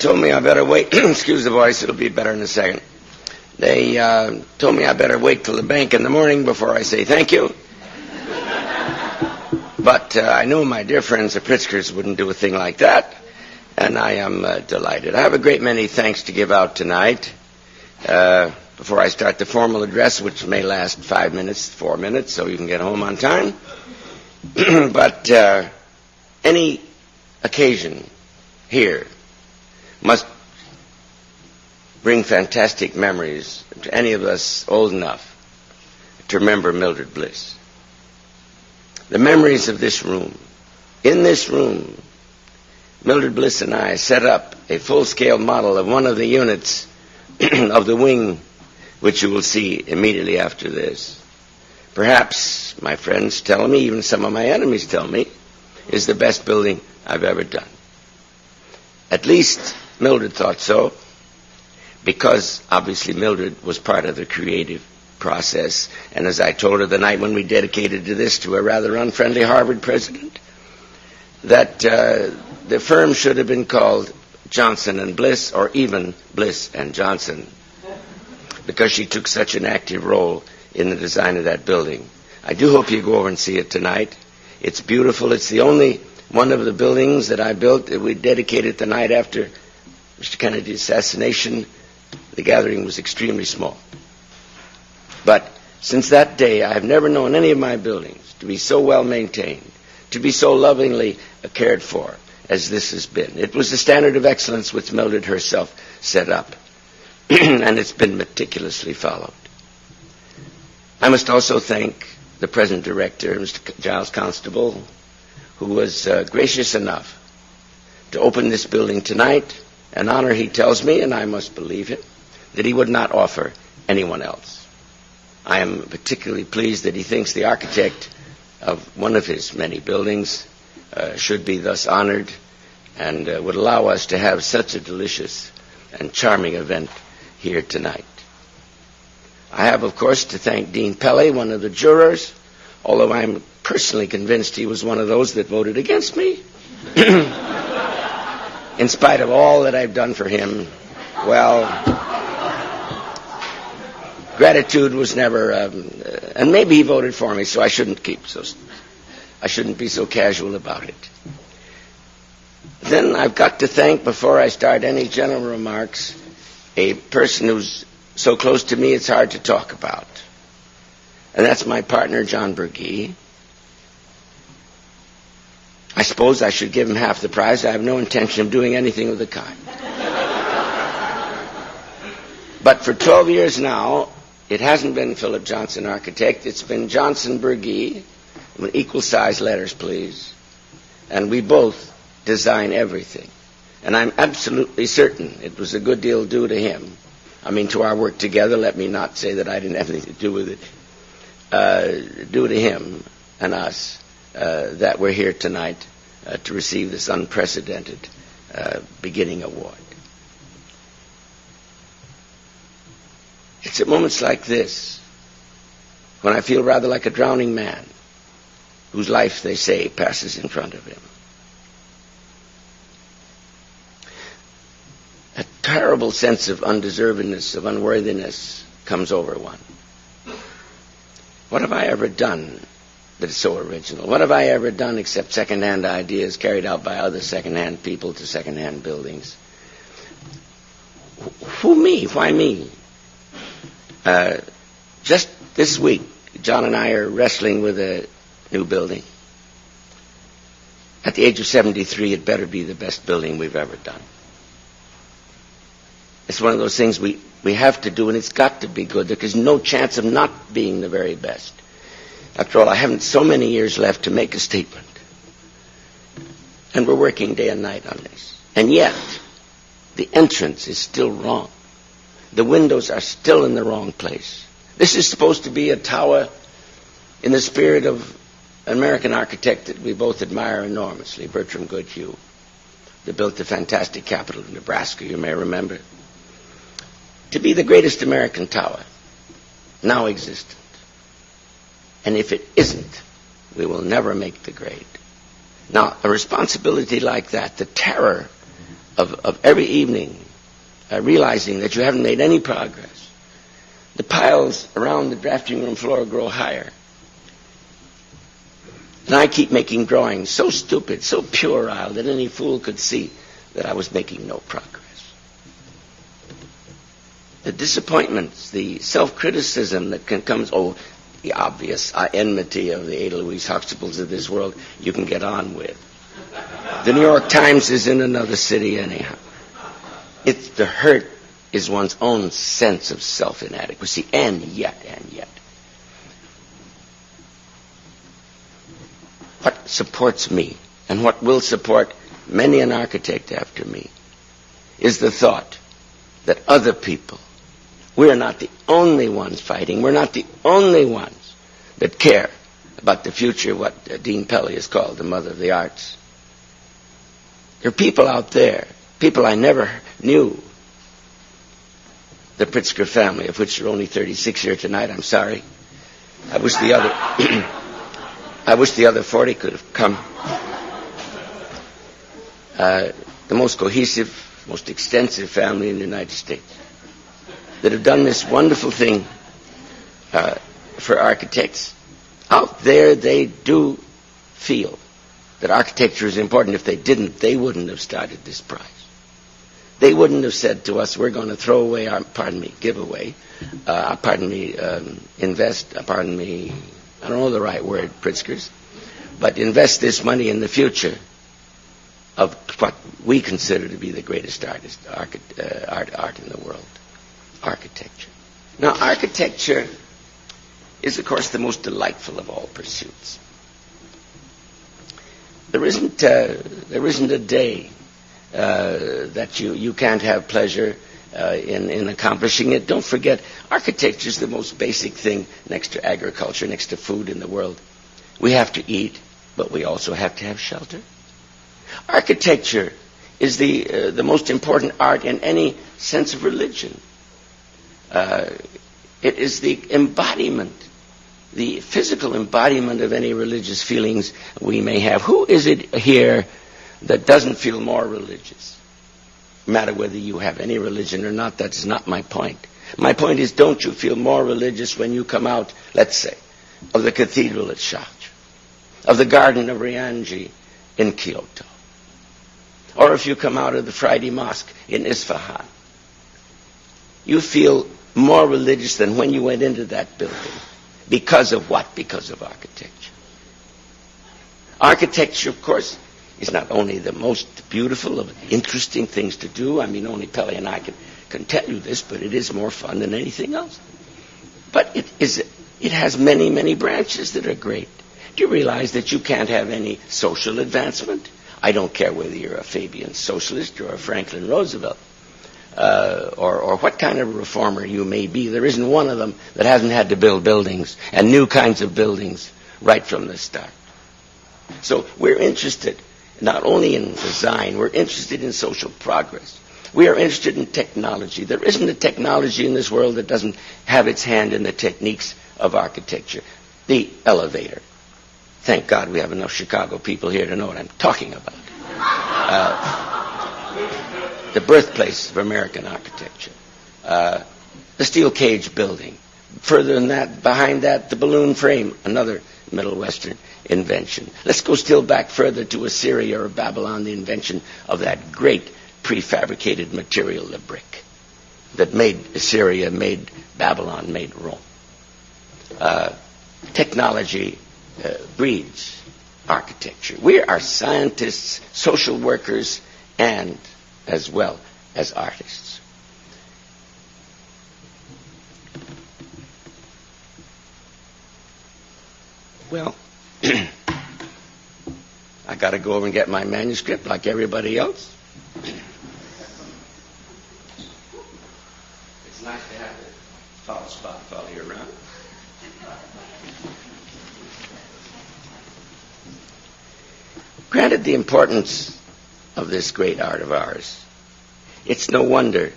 told me I better wait. Excuse the voice, it'll be better in a second. They told me I better wait till the bank in the morning before I say thank you. But I knew my dear friends, the Pritzkers, wouldn't do a thing like that, and I am delighted. I have a great many thanks to give out tonight. Before I start the formal address, which may last 5 minutes, 4 minutes, so you can get home on time. But any occasion here must bring fantastic memories to any of us old enough to remember Mildred Bliss. The memories of this room. In this room, Mildred Bliss and I set up a full-scale model of one of the units of the wing, which you will see immediately after this. Perhaps, my friends tell me, even some of my enemies tell me, is the best building I've ever done. At least Mildred thought so, because obviously Mildred was part of the creative process. And as I told her the night when we dedicated this to a rather unfriendly Harvard president, that the firm should have been called Johnson and Bliss, or even Bliss and Johnson, because she took such an active role in the design of that building. I do hope you go over and see it tonight. It's beautiful. It's the only one of the buildings that I built that we dedicated the night after Mr. Kennedy's assassination. The gathering was extremely small. But since that day, I have never known any of my buildings to be so well maintained, to be so lovingly cared for as this has been. It was the standard of excellence which Mildred herself set up, and it's been meticulously followed. I must also thank the present director, Mr. Giles Constable, who was gracious enough to open this building tonight, an honor he tells me, and I must believe him, that he would not offer anyone else. I am particularly pleased that he thinks the architect of one of his many buildings should be thus honored and would allow us to have such a delicious and charming event here tonight. I have, of course, to thank Dean Pelley, one of the jurors, although I'm personally convinced he was one of those that voted against me. In spite of all that I've done for him, well, gratitude was never, and maybe he voted for me, so I shouldn't be so casual about it. Then I've got to thank, before I start any general remarks, a person who's so close to me it's hard to talk about. And that's my partner, John Berge. I suppose I should give him half the prize. I have no intention of doing anything of the kind. But for 12 years now, it hasn't been Philip Johnson Architect. It's been Johnson Berge, with equal size letters, please. And we both design everything. And I'm absolutely certain it was a good deal due to him. I mean, to our work together. Let me not say that I didn't have anything to do with it. Due to him and us, that we're here tonight to receive this unprecedented beginning award. It's at moments like this when I feel rather like a drowning man whose life, they say, passes in front of him. A terrible sense of undeservedness, of unworthiness comes over one. What have I ever done that is so original? What have I ever done except second-hand ideas carried out by other second-hand people to second-hand buildings? Who me? Why me? Just this week, John and I are wrestling with a new building. At the age of 73, it better be the best building we've ever done. It's one of those things we have to do, and it's got to be good. There's no chance of not being the very best. After all, I haven't so many years left to make a statement. And we're working day and night on this. And yet, the entrance is still wrong. The windows are still in the wrong place. This is supposed to be a tower in the spirit of an American architect that we both admire enormously, Bertram Goodhue, that built the fantastic capital of Nebraska, you may remember. To be the greatest American tower now existent. And if it isn't, we will never make the grade. Now, a responsibility like that, the terror of every evening, realizing that you haven't made any progress. The piles around the drafting room floor grow higher. And I keep making drawings so stupid, so puerile, that any fool could see that I was making no progress. The disappointments, the self-criticism that comes, the obvious enmity of the Ada Louise Huxtables of this world, you can get on with. The New York Times is in another city anyhow. The hurt is one's own sense of self-inadequacy, and yet. What supports me, and what will support many an architect after me, is the thought that other people, we're not the only ones fighting. We're not the only ones that care about the future, what Dean Pelley has called the mother of the arts. There are people out there, people I never knew. The Pritzker family, of which there are only 36 here tonight. I'm sorry. I wish the other 40 could have come. The most cohesive, most extensive family in the United States that have done this wonderful thing for architects. Out there, they do feel that architecture is important. If they didn't, they wouldn't have started this prize. They wouldn't have said to us, we're going to throw away our, give away, invest, I don't know the right word, Pritzkers, but invest this money in the future of what we consider to be the greatest art in the world, architecture. Now, architecture is, of course, the most delightful of all pursuits. There isn't a day that you can't have pleasure in accomplishing it. Don't forget, architecture is the most basic thing next to agriculture, next to food in the world. We have to eat, but we also have to have shelter. Architecture is the most important art in any sense of religion. It is the embodiment, the physical embodiment of any religious feelings we may have. Who is it here that doesn't feel more religious? No matter whether you have any religion or not, that's not my point. My point is, don't you feel more religious when you come out, let's say, of the cathedral at Sharjah, of the garden of Rianji in Kyoto, or if you come out of the Friday Mosque in Isfahan? You feel more religious than when you went into that building. Because of what? Because of architecture. Architecture, of course, is not only the most beautiful of interesting things to do. I mean, only Pelley and I can tell you this, but it is more fun than anything else. But it has many, many branches that are great. Do you realize that you can't have any social advancement? I don't care whether you're a Fabian socialist or a Franklin Roosevelt, or what kind of reformer you may be. There isn't one of them that hasn't had to build buildings and new kinds of buildings right from the start. So we're interested not only in design, we're interested in social progress. We are interested in technology. There isn't a technology in this world that doesn't have its hand in the techniques of architecture. The elevator. Thank God we have enough Chicago people here to know what I'm talking about. The birthplace of American architecture. The steel cage building. Further than that, behind that, the balloon frame, another Middle Western invention. Let's go still back further to Assyria or Babylon, the invention of that great prefabricated material, the brick, that made Assyria, made Babylon, made Rome. Technology breeds architecture. We are scientists, social workers, and as well as artists. Well, I got to go over and get my manuscript like everybody else. It's nice to have a tall spot follow you around. Granted the importance of this great art of ours, it's no wonder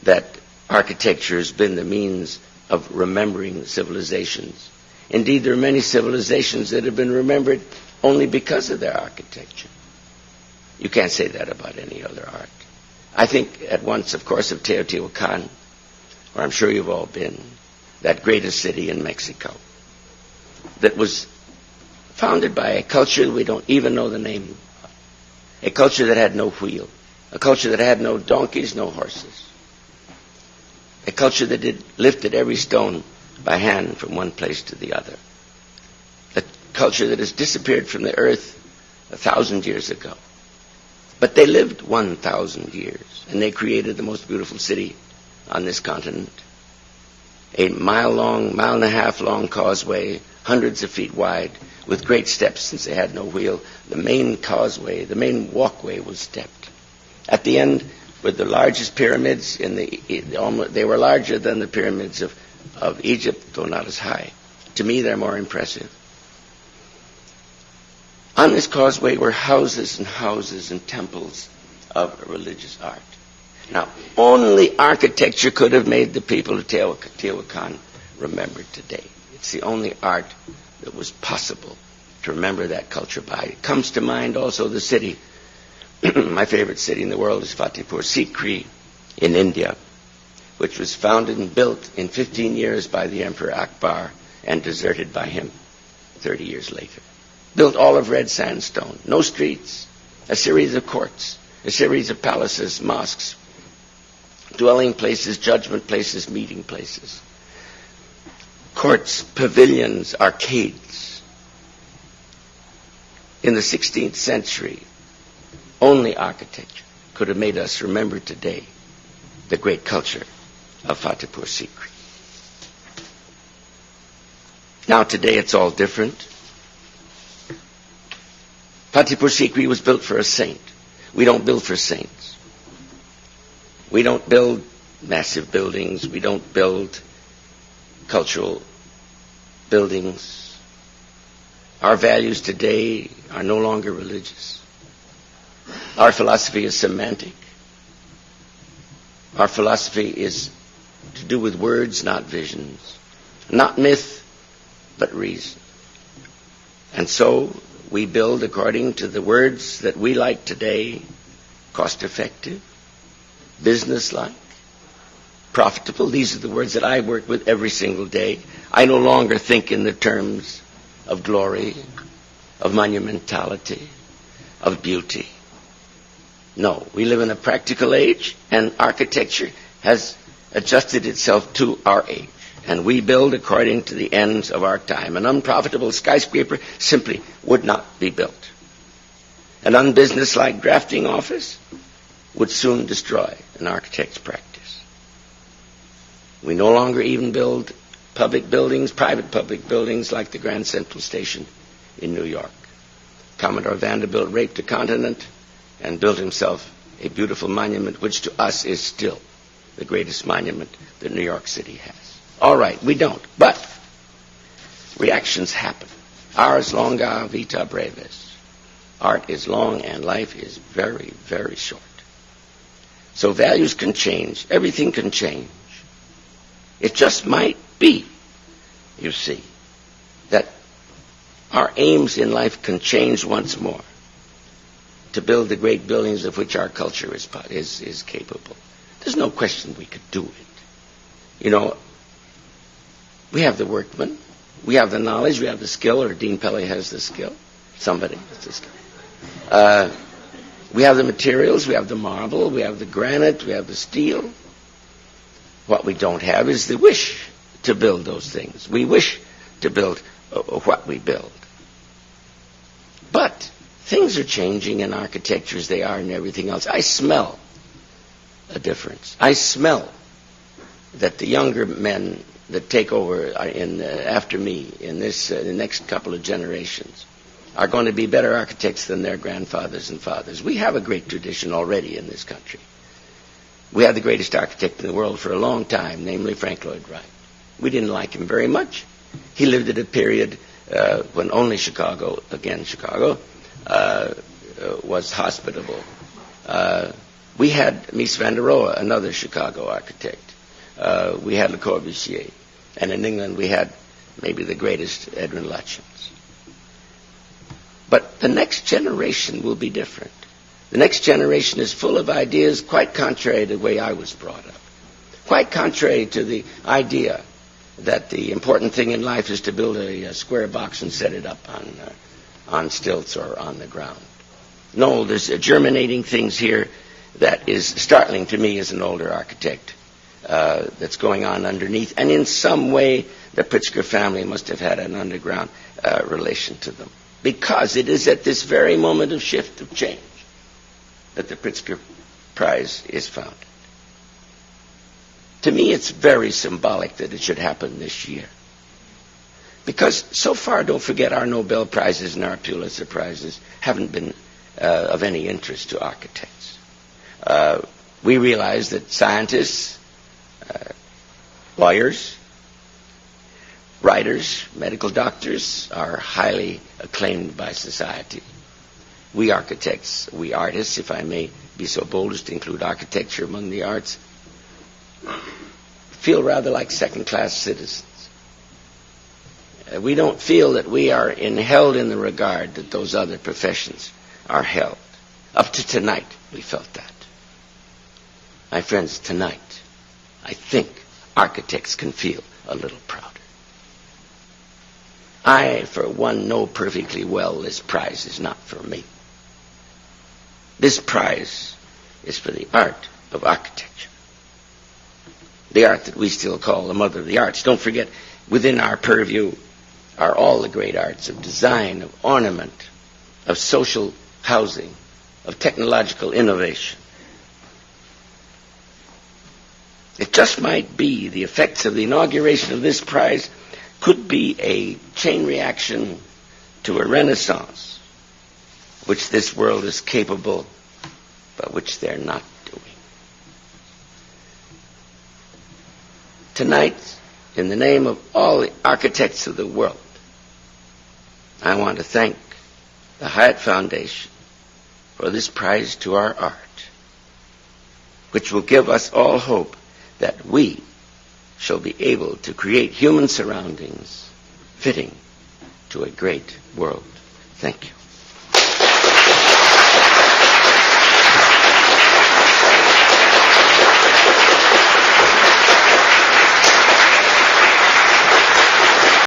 that architecture has been the means of remembering civilizations. Indeed, there are many civilizations that have been remembered only because of their architecture. You can't say that about any other art. I think at once, of course, of Teotihuacan, where I'm sure you've all been, that greatest city in Mexico, that was founded by a culture we don't even know the name of, a culture that had no wheel, a culture that had no donkeys, no horses, a culture that lifted every stone by hand from one place to the other, a culture that has disappeared from the earth 1,000 years ago. But they lived 1,000 years, and they created the most beautiful city on this continent. A mile and a half long causeway, hundreds of feet wide, with great steps since they had no wheel. The main causeway, the main walkway was stepped. At the end were the largest pyramids they were larger than the pyramids of Egypt, though not as high. To me, they're more impressive. On this causeway were houses and houses and temples of religious art. Now, only architecture could have made the people of Teotihuacan remembered today. It's the only art that was possible to remember that culture by. It comes to mind also the city. My favorite city in the world is Fatehpur Sikri in India, which was founded and built in 15 years by the Emperor Akbar and deserted by him 30 years later. Built all of red sandstone, no streets, a series of courts, a series of palaces, mosques, dwelling places, judgment places, meeting places, courts, pavilions, arcades. In the 16th century, only architecture could have made us remember today the great culture of Fatehpur Sikri. Now today it's all different. Fatehpur Sikri was built for a saint. We don't build for saints. We don't build massive buildings. We don't build cultural buildings. Our values today are no longer religious. Our philosophy is semantic. Our philosophy is to do with words, not visions. Not myth, but reason. And so we build according to the words that we like today: cost-effective, business-like, profitable. These are the words that I work with every single day. I no longer think in the terms of glory, of monumentality, of beauty. No, we live in a practical age, and architecture has adjusted itself to our age. And we build according to the ends of our time. An unprofitable skyscraper simply would not be built. An unbusinesslike drafting office would soon destroy an architect's practice. We no longer even build public buildings, private public buildings, like the Grand Central Station in New York. Commodore Vanderbilt raped a continent and built himself a beautiful monument, which to us is still the greatest monument that New York City has. All right, we don't. But reactions happen. Ars longa, vita brevis. Art is long and life is very, very short. So values can change. Everything can change. It just might be, you see, that our aims in life can change once more to build the great buildings of which our culture is capable. There's no question we could do it. You know, we have the workmen, we have the knowledge, we have the skill, or Dean Pelley has the skill. Somebody has the skill. We have the materials, we have the marble, we have the granite, we have the steel. What we don't have is the wish to build those things. We wish to build what we build. But things are changing in architecture as they are in everything else. I smell a difference. I smell that the younger men that take over after me in the next couple of generations are going to be better architects than their grandfathers and fathers. We have a great tradition already in this country. We had the greatest architect in the world for a long time, namely Frank Lloyd Wright. We didn't like him very much. He lived at a period when only Chicago was hospitable. We had Mies van der Rohe, another Chicago architect. We had Le Corbusier. And in England we had maybe the greatest, Edwin Lutyens. But the next generation will be different. The next generation is full of ideas quite contrary to the way I was brought up. Quite contrary to the idea that the important thing in life is to build a square box and set it up on stilts or on the ground. No, there's germinating things here that is startling to me as an older architect that's going on underneath. And in some way, the Pritzker family must have had an underground relation to them. Because it is at this very moment of shift, of change, that the Pritzker Prize is founded. To me, it's very symbolic that it should happen this year. Because so far, don't forget, our Nobel Prizes and our Pulitzer Prizes haven't been of any interest to architects. We realize that scientists, lawyers, writers, medical doctors are highly acclaimed by society. We architects, we artists, if I may be so bold as to include architecture among the arts, feel rather like second-class citizens. We don't feel that we are held in the regard that those other professions are held. Up to tonight, we felt that. My friends, tonight, I think architects can feel a little prouder. I, for one, know perfectly well this prize is not for me. This prize is for the art of architecture. The art that we still call the mother of the arts. Don't forget, within our purview are all the great arts of design, of ornament, of social housing, of technological innovation. It just might be the effects of the inauguration of this prize could be a chain reaction to a renaissance, which this world is capable, but which they're not doing. Tonight, in the name of all the architects of the world, I want to thank the Hyatt Foundation for this prize to our art, which will give us all hope that we shall be able to create human surroundings fitting to a great world. Thank you.